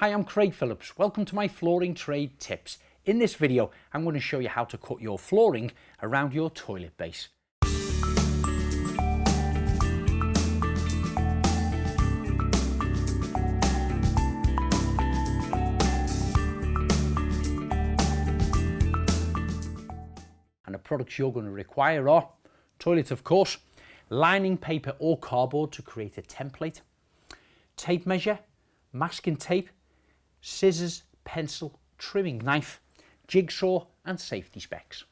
Hi, I'm Craig Phillips. Welcome to my flooring trade tips. In this video, I'm going to show you how to cut your flooring around your toilet base. And the products you're going to require are toilet, of course, lining paper or cardboard to create a template, tape measure, masking tape, scissors, pencil, trimming knife, jigsaw and safety specs.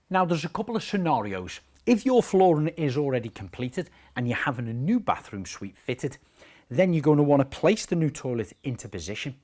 Now there's a couple of scenarios. If your flooring is already completed and you're having a new bathroom suite fitted, then you're going to want to place the new toilet into position,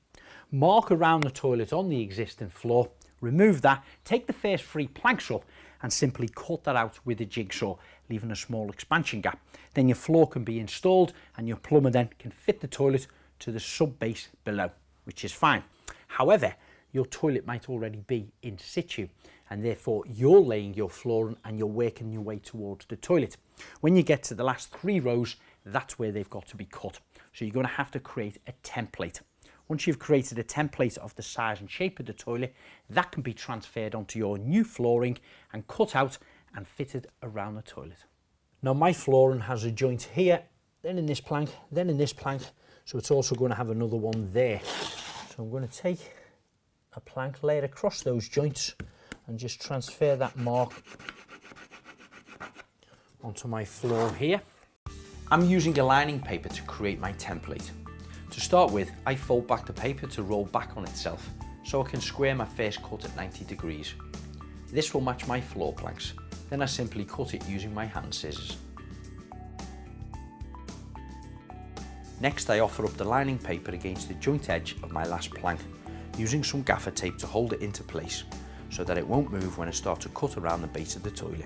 mark around the toilet on the existing floor, remove that, take the first 3 planks up and simply cut that out with a jigsaw, leaving a small expansion gap. Then your floor can be installed and your plumber then can fit the toilet to the sub base below, which is fine. However, your toilet might already be in situ and therefore you're laying your flooring and you're working your way towards the toilet. When you get to the last 3 rows, that's where they've got to be cut. So you're going to have to create a template. Once you've created a template of the size and shape of the toilet, that can be transferred onto your new flooring and cut out and fitted around the toilet. Now my flooring has a joint here, then in this plank, then in this plank. So it's also going to have another one there. So I'm going to take a plank, lay it across those joints and just transfer that mark onto my floor here. I'm using a lining paper to create my template. To start with, I fold back the paper to roll back on itself so I can square my first cut at 90 degrees. This will match my floor planks. Then I simply cut it using my hand scissors. Next, I offer up the lining paper against the joint edge of my last plank, using some gaffer tape to hold it into place so that it won't move when I start to cut around the base of the toilet.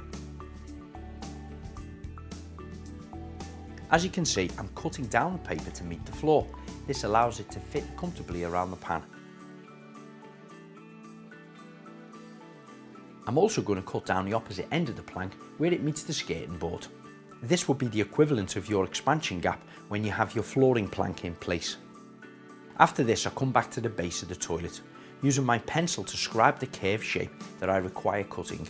As you can see, I'm cutting down the paper to meet the floor. This allows it to fit comfortably around the pan. I'm also going to cut down the opposite end of the plank where it meets the skirting board. This would be the equivalent of your expansion gap when you have your flooring plank in place. After this, I come back to the base of the toilet, using my pencil to scribe the curved shape that I require cutting.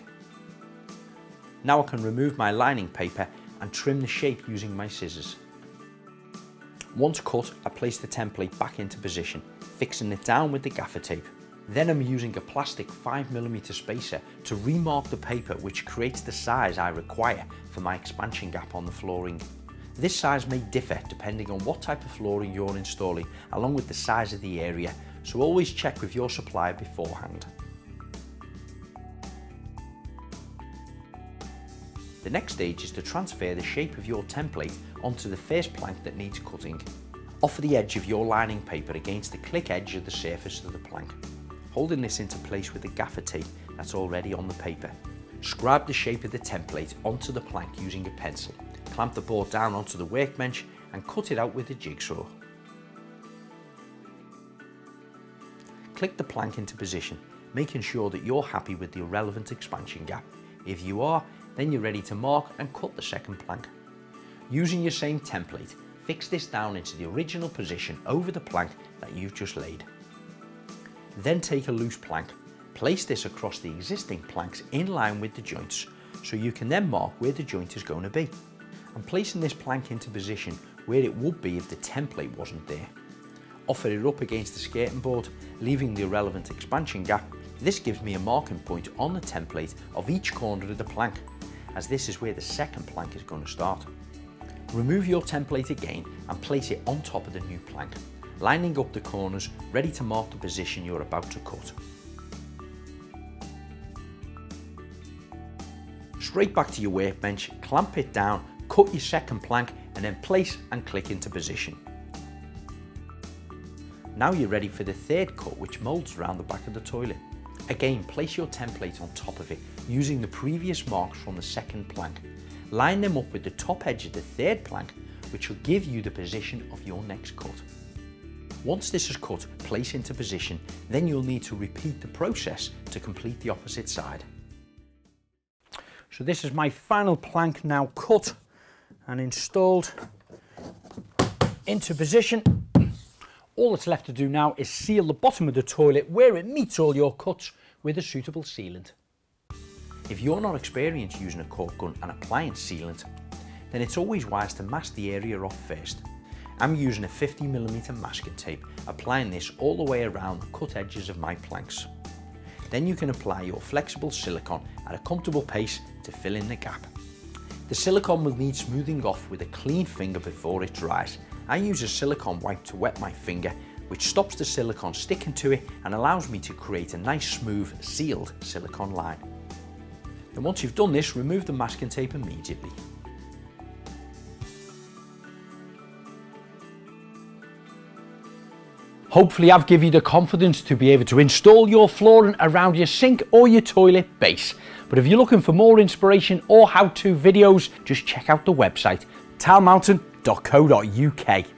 Now I can remove my lining paper and trim the shape using my scissors. Once cut, I place the template back into position, fixing it down with the gaffer tape. Then I'm using a plastic 5mm spacer to remark the paper, which creates the size I require for my expansion gap on the flooring. This size may differ depending on what type of flooring you're installing, along with the size of the area, so always check with your supplier beforehand. The next stage is to transfer the shape of your template onto the first plank that needs cutting. Offer the edge of your lining paper against the click edge of the surface of the plank, holding this into place with the gaffer tape that's already on the paper. Scribe the shape of the template onto the plank using a pencil. Clamp the board down onto the workbench and cut it out with a jigsaw. Click the plank into position, making sure that you're happy with the relevant expansion gap. If you are, then you're ready to mark and cut the second plank. Using your same template, fix this down into the original position over the plank that you've just laid. Then take a loose plank, place this across the existing planks in line with the joints, so you can then mark where the joint is going to be. I'm placing this plank into position where it would be if the template wasn't there. Offer it up against the skirting board, leaving the relevant expansion gap. This gives me a marking point on the template of each corner of the plank, as this is where the second plank is going to start. Remove your template again and place it on top of the new plank, lining up the corners, ready to mark the position you're about to cut. Straight back to your workbench, clamp it down, cut your second plank and then place and click into position. Now you're ready for the third cut, which moulds around the back of the toilet. Again, place your template on top of it using the previous marks from the second plank. Line them up with the top edge of the third plank, which will give you the position of your next cut. Once this is cut, place into position, then you'll need to repeat the process to complete the opposite side. So this is my final plank now cut and installed into position. All that's left to do now is seal the bottom of the toilet where it meets all your cuts with a suitable sealant. If you're not experienced using a cork gun and applying sealant, then it's always wise to mask the area off first. I'm using a 50mm masking tape, applying this all the way around the cut edges of my planks. Then you can apply your flexible silicone at a comfortable pace to fill in the gap. The silicone will need smoothing off with a clean finger before it dries. I use a silicone wipe to wet my finger, which stops the silicone sticking to it and allows me to create a nice smooth sealed silicone line. And once you've done this, remove the masking tape immediately. Hopefully I've given you the confidence to be able to install your flooring around your sink or your toilet base. But if you're looking for more inspiration or how-to videos, just check out the website tilemountain.co.uk.